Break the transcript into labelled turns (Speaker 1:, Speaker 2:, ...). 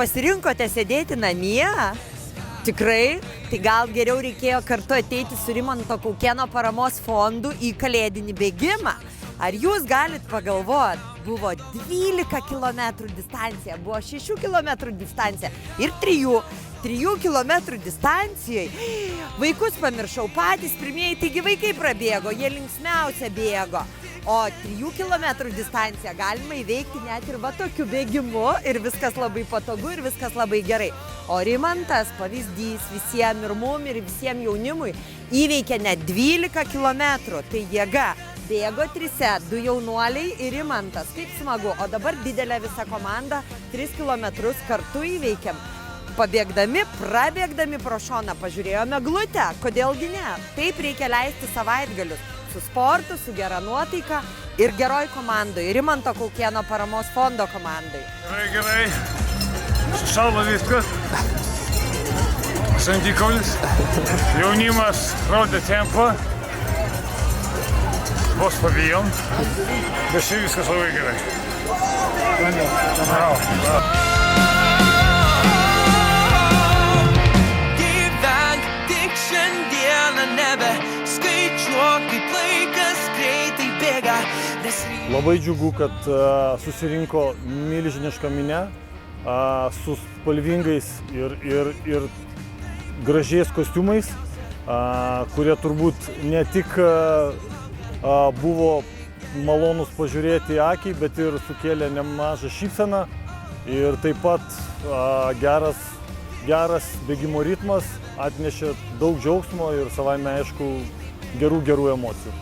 Speaker 1: pasirinkote sėdėti namie? Tikrai? Tai gal geriau reikėjo kartu ateiti su Rimanto Kaukėno paramos fondu į kalėdinį bėgimą. Ar jūs galit pagalvoti, buvo 12 km distancija, buvo 6 km distancija ir 3 km distancijai. Vaikus pamiršau, patys pirmieji, taigi vaikai prabėgo, jie linksmiausia bėgo. O 3 km distanciją galima įveikti net ir va tokiu bėgimu ir viskas labai patogu ir viskas labai gerai. O Rimantas, pavyzdys visiems ir mum ir visiems jaunimui, įveikė net 12 km. Tai jėga. Bėgo 3, 2 jaunuoliai ir Rimantas. Kaip smagu. O dabar didelė visa komanda 3 km kartu įveikėm. Pabėgdami, prabėgdami pro šoną pažiūrėjome eglutę. Kodėlgi ne? Taip reikia leisti savaitgalius. Su sportu, su gera nuotaika ir geroj komandai. Rimanto Kaukėno paramos fondo komandai.
Speaker 2: Gerai. Sušalo viskas. Sandikaulis. Jaunimas rodė tempą. Vos pabijom. Bet šiaip viskas labai gerai.
Speaker 3: Gyvenk tik šiandieną, nebeskaičiuok, kaip laikas greitai bėga.
Speaker 4: Labai džiugu, kad susirinko milžiniška minia su spalvingais ir gražiais kostiumais, kurie turbūt ne tik buvo malonus pažiūrėti akiai, bet ir sukėlė nemažą šypseną ir taip pat geras bėgimo ritmas atnešė daug džiaugsmo ir savaime aišku gerų emocijų.